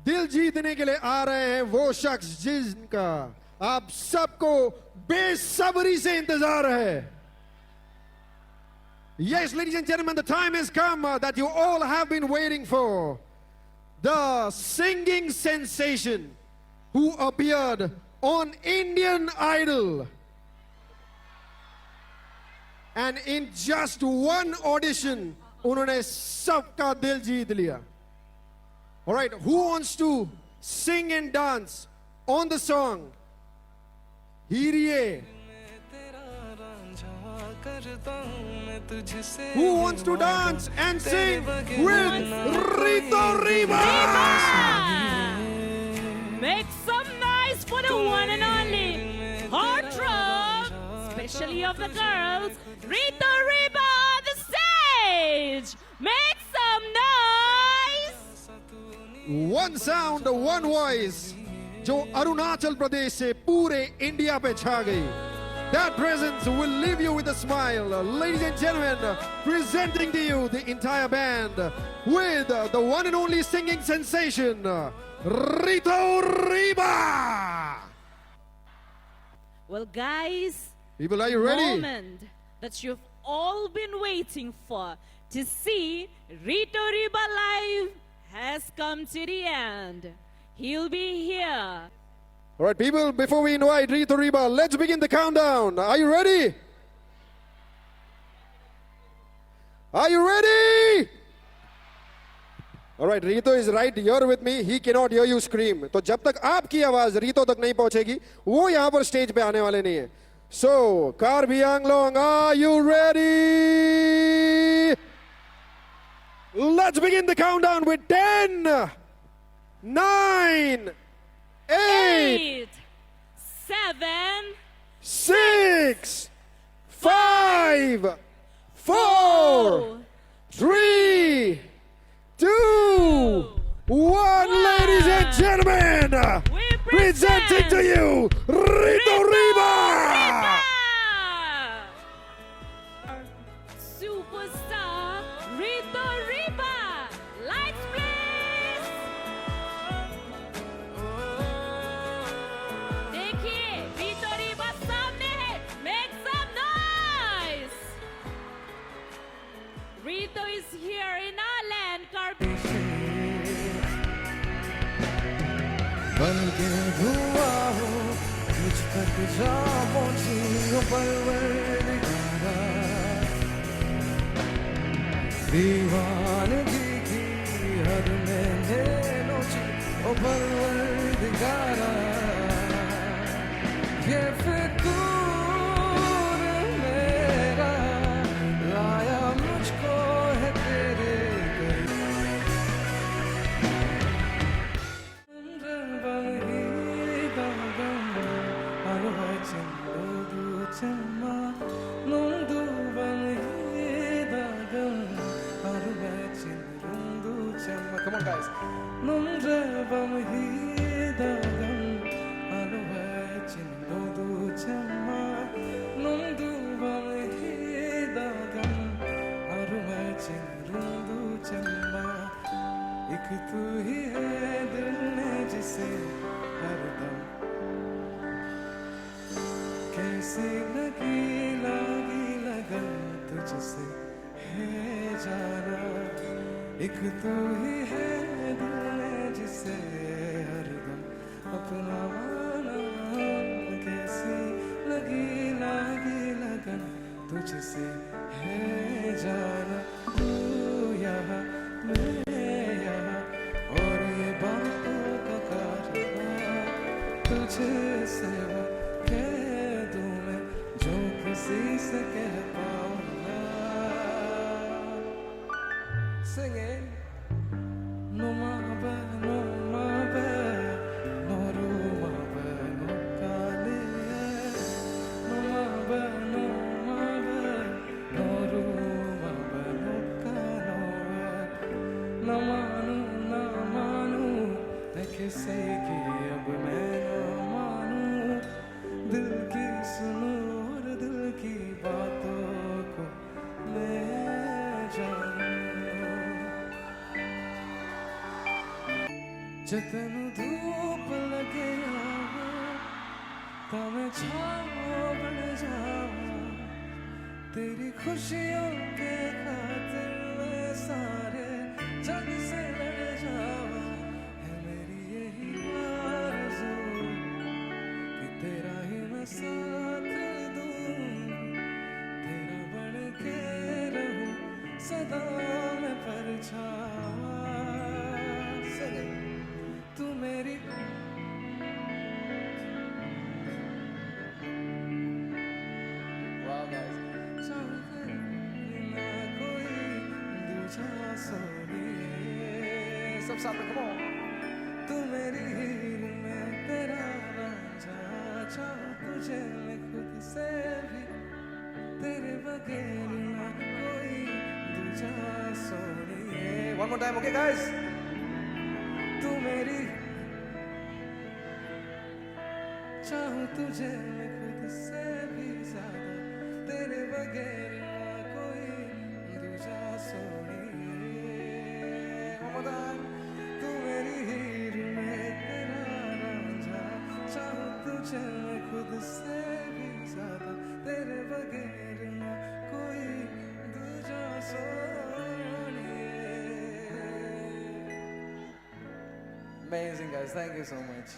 दिल जीतने के लिए आ रहे हैं वो शख्स जिनका आप सबको बेसब्री से इंतजार है. Yes, ladies and gentlemen, the time has come that you all have been waiting for. The singing sensation who appeared on Indian Idol. And in just one audition, उन्होंने सबका दिल जीत लिया. All right, who wants to sing and dance on the song Heer? Who wants to dance and sing with Ritu Riba? Make some noise for the one and only heartthrob, especially of the girls, Ritu Riba on the stage. Make some noise. One sound, one voice, जो अरुणाचल प्रदेश से पूरे India पे छा गई. That presence will leave you with a smile. Ladies and gentlemen, presenting to you the entire band with the one and only singing sensation, Ritu Riba. Well, guys, People, are you ready? moment that you've all been waiting for to see Ritu Riba live has come to the end. He'll be here. All right, people, before we invite Ritu Riba, let's begin the countdown. Are you ready? Are you ready? All right, Ritu is right here with me. He cannot hear you scream. तो जब तक आपकी आवाज Ritu तक नहीं पहुंचेगी, वो यहाँ पर स्टेज पे आने वाले नहीं है. So, Karbi Anglong, are you ready? Let's begin the countdown with 10, 9, 8, 7, 6, 5, 4, 3, 2, 1. Ladies and gentlemen, we presenting to you Ritu Riba. Superstar Ritu Riba. Lights, please. देखिए, Ritu Riba सामने है. Make some noise. Ritu is here in our land, Karbi. बन के धुआं हो मुझ तक जा पहुंची हो परवरदिगारा दीवानगी की हद मैंने नोची ओ परवरदिगारा ये फितूर मेरा लाया मुझको है तेरे Come on, guys. एक तू ही है दिल में जिसे हरदम कैसी लगी लगन तुझसे है जाना एक तू ही है दिल में जिसे हरदम अपना माना कैसी लगी लगन तुझसे है जाना तू यहाँ मैं यहाँ और ये बातों का कारना तुझसे वो कह दूँ मैं जो किसी से कह पाऊँगा. Sing it. No mabe, no mabe, no rumabe, no kale. No mabe, no mabe, no rumabe, no kale. Na manu, मैं किसी की अब मैं ना मानूं. दिल की सुनूं और दिल की बातों को मैं जानूं. जतन धूप लगे तमें छाओ बन जाओ तेरी खुशियों के खातिर मैं सारे जग से लड़ जाओ है मेरी यही आरज़ू कि तेरा ही मैं साथ दूं तेरा बन के रहूं सदा मैं परछावा तू मेरी वाह गाइस ना कोई दूसरा सोनिए सब साथ में कम ऑन तू मेरी हीर मैं तेरा रांझा चाहूं तुझे मैं खुद से भी तेरे बगैर ना कोई दूसरा सोनिए one more time okay guys तू मेरी चाहूं तुझे मैं खुद से भी ज्यादा तेरे बगैर ना कोई दूजा सोनिए तू मेरी हीर मैं तेरा रांझा चाहूं तुझे मैं खुद से भी ज्यादा तेरे बगैर ना कोई दूजा सोनिए Amazing guys, thank you so much.